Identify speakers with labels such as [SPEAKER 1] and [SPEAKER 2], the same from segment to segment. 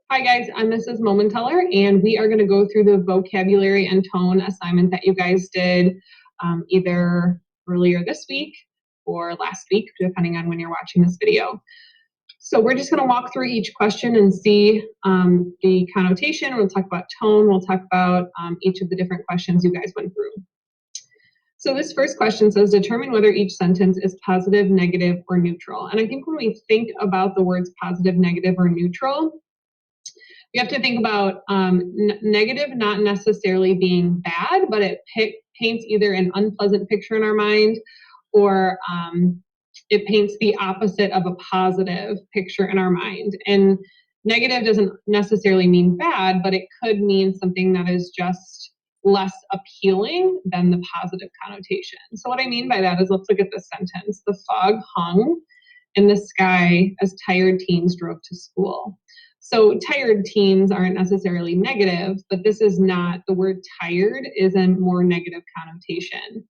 [SPEAKER 1] Hi guys, I'm Mrs. Momenteller, and we are going to go through the vocabulary and tone assignment that you guys did either earlier this week or last week, depending on when you're watching this video. So we're just going to walk through each question and see the connotation. We'll talk about tone. We'll talk about each of the different questions you guys went through. So this first question says, determine whether each sentence is positive, negative, or neutral. And I think when we think about the words positive, negative, or neutral, you have to think about negative not necessarily being bad, but it paints either an unpleasant picture in our mind or it paints the opposite of a positive picture in our mind. And negative doesn't necessarily mean bad, but it could mean something that is just less appealing than the positive connotation. So what I mean by that is, let's look at this sentence. The fog hung in the sky as tired teens drove to school. So tired teens aren't necessarily negative, but this is not, the word tired is a more negative connotation.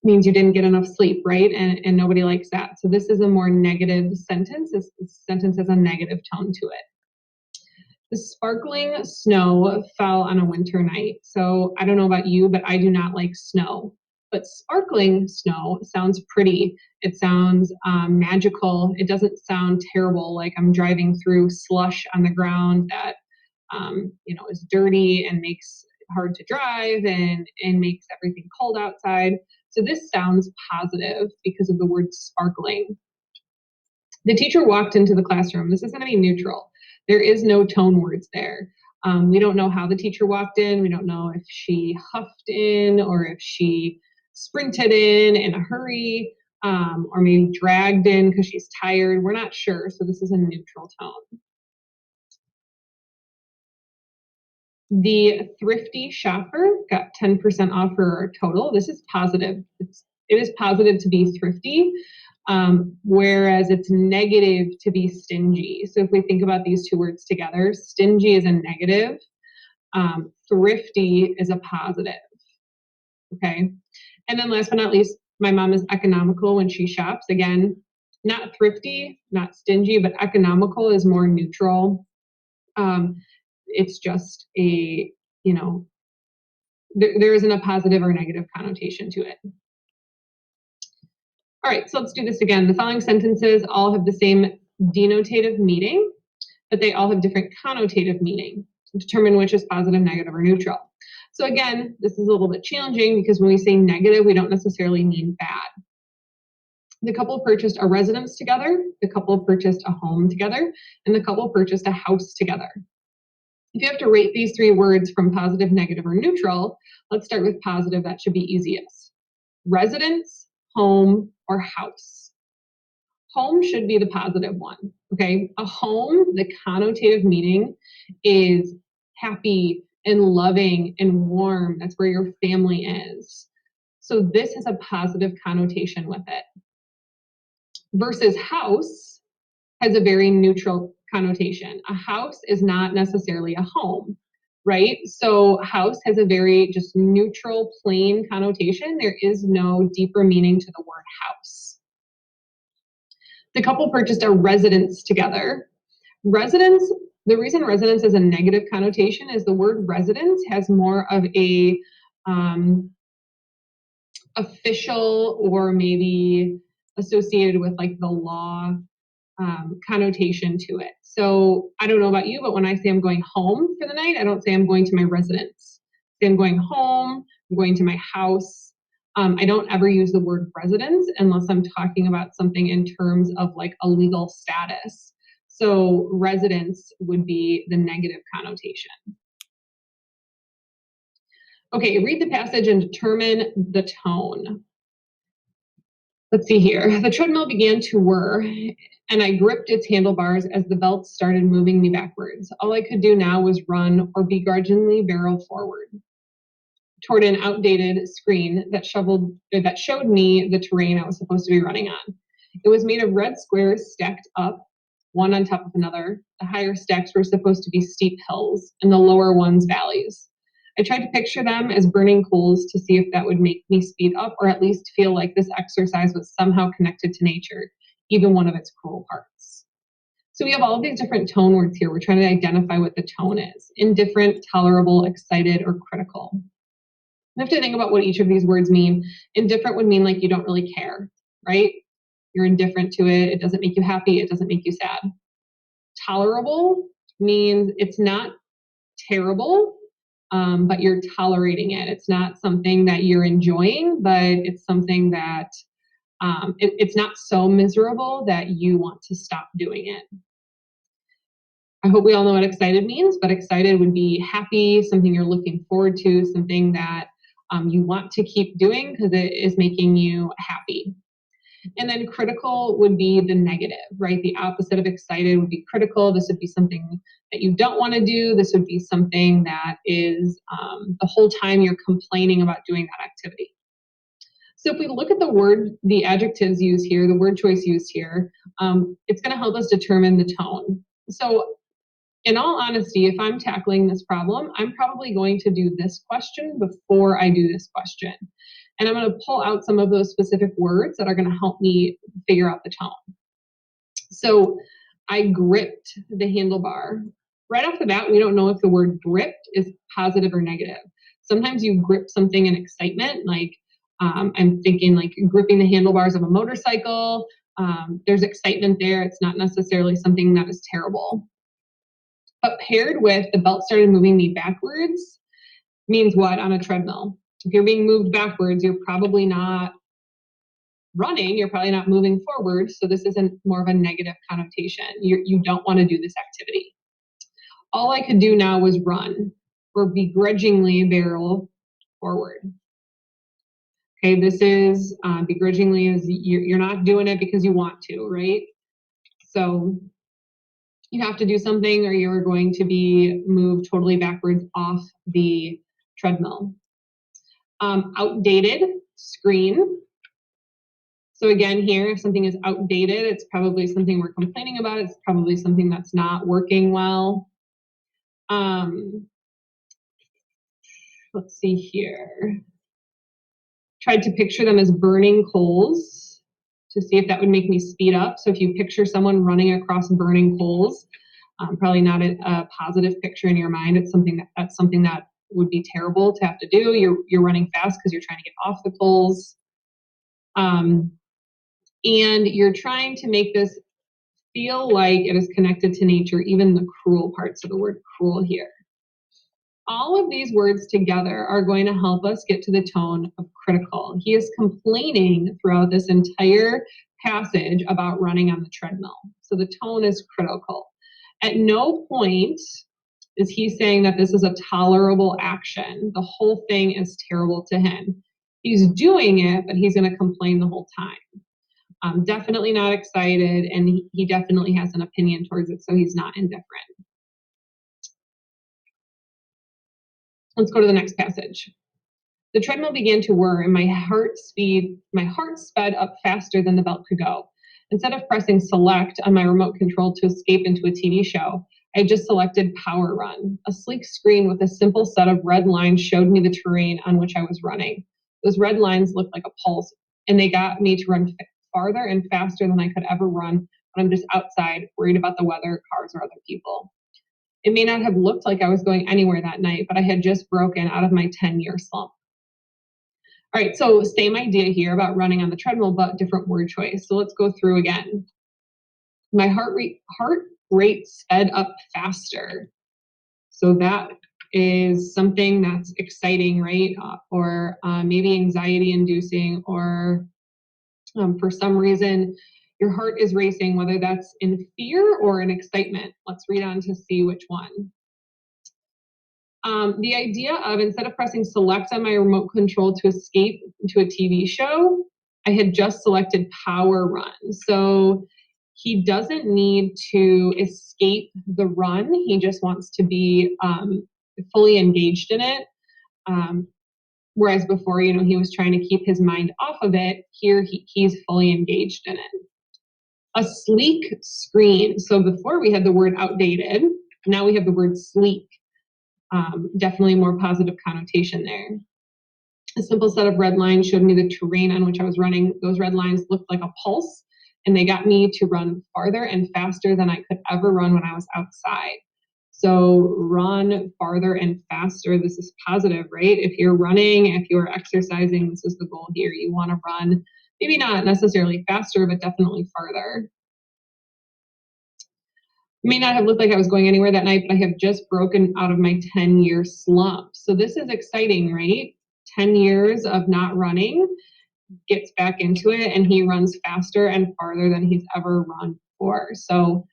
[SPEAKER 1] Means you didn't get enough sleep, right? And nobody likes that. So this is a more negative sentence. This sentence has a negative tone to it. The sparkling snow fell on a winter night. So I don't know about you, but I do not like snow. But sparkling snow sounds pretty. It sounds magical. It doesn't sound terrible, like I'm driving through slush on the ground that is dirty and makes it hard to drive and makes everything cold outside. So this sounds positive because of the word sparkling. The teacher walked into the classroom. This is going to be neutral. There is no tone words there. We don't know how the teacher walked in. We don't know if she huffed in or if she sprinted in a hurry, or maybe dragged in because she's tired. We're not sure. So this is a neutral tone. The thrifty shopper got 10% off her total. This is positive. It is positive to be thrifty, whereas it's negative to be stingy. So if we think about these two words together, stingy is a negative, thrifty is a positive. Okay. And then last but not least, my mom is economical when she shops. Again, not thrifty, not stingy, but economical is more neutral. It's just there isn't a positive or negative connotation to it. All right, so let's do this again. The following sentences all have the same denotative meaning, but they all have different connotative meaning. So determine which is positive, negative, or neutral. So again, this is a little bit challenging because when we say negative, we don't necessarily mean bad. The couple purchased a residence together, the couple purchased a home together, and the couple purchased a house together. If you have to rate these three words from positive, negative, or neutral, let's start with positive. That should be easiest. Residence, home, or house. Home should be the positive one, okay? A home, the connotative meaning is happy and loving and warm. That's where your family is. So this has a positive connotation with it. Versus house has a very neutral connotation. A house is not necessarily a home, right? So house has a very just neutral, plain connotation. There is no deeper meaning to the word house. The couple purchased a residence together. Residence, the reason residence is a negative connotation is the word residence has more of a official or maybe associated with like the law connotation to it. So I don't know about you, but when I say I'm going home for the night, I don't say I'm going to my residence. I say I'm going home, I'm going to my house. I don't ever use the word residence unless I'm talking about something in terms of like a legal status. So residence would be the negative connotation. Okay, read the passage and determine the tone. Let's see here. The treadmill began to whir, and I gripped its handlebars as the belt started moving me backwards. All I could do now was run or begrudgingly barrel forward toward an outdated screen that showed me the terrain I was supposed to be running on. It was made of red squares stacked up, one on top of another. The higher stacks were supposed to be steep hills, and the lower ones valleys. I tried to picture them as burning coals to see if that would make me speed up or at least feel like this exercise was somehow connected to nature, even one of its cruel parts. So we have all of these different tone words here. We're trying to identify what the tone is: indifferent, tolerable, excited, or critical. You have to think about what each of these words mean. Indifferent would mean like you don't really care, right? You're indifferent to it. It doesn't make you happy. It doesn't make you sad. Tolerable means it's not terrible, but you're tolerating it. It's not something that you're enjoying, but it's something that it's not so miserable that you want to stop doing it. I hope we all know what excited means, but excited would be happy, something you're looking forward to, something that you want to keep doing because it is making you happy. And then critical would be the negative, right? The opposite of excited would be critical. This would be something that you don't want to do. This would be something that is the whole time you're complaining about doing that activity. So if we look at the adjectives used here, the word choice used here, it's going to help us determine the tone. So in all honesty, if I'm tackling this problem, I'm probably going to do this question before I do this question. And I'm going to pull out some of those specific words that are going to help me figure out the tone. So I gripped the handlebar. Right off the bat, we don't know if the word gripped is positive or negative. Sometimes you grip something in excitement, like I'm thinking like gripping the handlebars of a motorcycle. There's excitement there. It's not necessarily something that is terrible. But paired with the belt started moving me backwards means what on a treadmill? If you're being moved backwards, you're probably not running, you're probably not moving forward. So this isn't more of a negative connotation. You don't want to do this activity. All I could do now was run or begrudgingly barrel forward. Okay, this is begrudgingly is you're not doing it because you want to, right? So you have to do something or you're going to be moved totally backwards off the treadmill. Outdated, screen. So again, here, if something is outdated, it's probably something we're complaining about. It's probably something that's not working well. Let's see here. Tried to picture them as burning coals to see if that would make me speed up. So if you picture someone running across burning coals, probably not a positive picture in your mind. It's something that's something that would be terrible to have to do. You're running fast because you're trying to get off the coals. And you're trying to make this feel like it is connected to nature, even the cruel parts of the word cruel here. All of these words together are going to help us get to the tone of critical. He is complaining throughout this entire passage about running on the treadmill. So the tone is critical. At no point is he saying that this is a tolerable action. The whole thing is terrible to him. He's doing it, but he's going to complain the whole time. Definitely not excited, and he definitely has an opinion towards it, so he's not indifferent. Let's go to the next passage. The treadmill began to whir, and my heart sped up faster than the belt could go. Instead of pressing select on my remote control to escape into a TV show, I just selected power run. A sleek screen with a simple set of red lines showed me the terrain on which I was running. Those red lines looked like a pulse, and they got me to run farther and faster than I could ever run when I'm just outside, worried about the weather, cars, or other people. It may not have looked like I was going anywhere that night, but I had just broken out of my 10-year slump. All right, so same idea here about running on the treadmill, but different word choice. So let's go through again. My heart rate sped up faster. So that is something that's exciting, right? Or maybe anxiety inducing, or for some reason, your heart is racing, whether that's in fear or in excitement. Let's read on to see which one. The idea of instead of pressing select on my remote control to escape into a TV show, I had just selected power run. So he doesn't need to escape the run. He just wants to be fully engaged in it. Whereas before, he was trying to keep his mind off of it. Here, he's fully engaged in it. A sleek screen. So before we had the word outdated, now we have the word sleek. Definitely more positive connotation there. A simple set of red lines showed me the terrain on which I was running. Those red lines looked like a pulse, and they got me to run farther and faster than I could ever run when I was outside. So run farther and faster. This is positive, right? If you're running, if you're exercising, this is the goal here. You want to run, maybe not necessarily faster, but definitely farther. May not have looked like I was going anywhere that night, but I have just broken out of my 10-year slump. So this is exciting, right? 10 years of not running, gets back into it, and he runs faster and farther than he's ever run before. So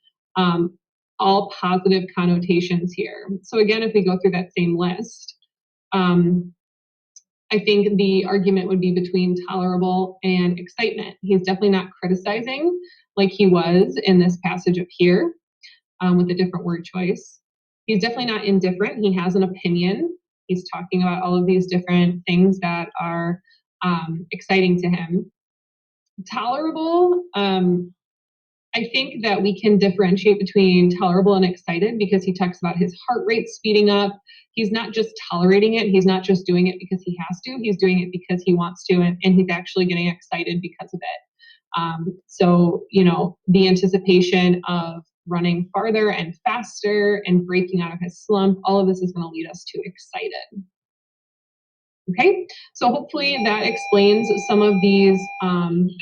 [SPEAKER 1] all positive connotations here. So again, if we go through that same list, I think the argument would be between tolerable and excitement. He's definitely not criticizing like he was in this passage up here with a different word choice. He's definitely not indifferent. He has an opinion. He's talking about all of these different things that are exciting to him. Tolerable, I think that we can differentiate between tolerable and excited because he talks about his heart rate speeding up. He's not just tolerating it. He's not just doing it because he has to. He's doing it because he wants to, and he's actually getting excited because of it. So, the anticipation of running farther and faster and breaking out of his slump, all of this is going to lead us to excited. Okay, so hopefully that explains some of these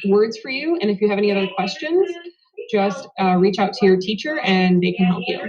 [SPEAKER 1] words for you. And if you have any other questions, just reach out to your teacher and they can help you.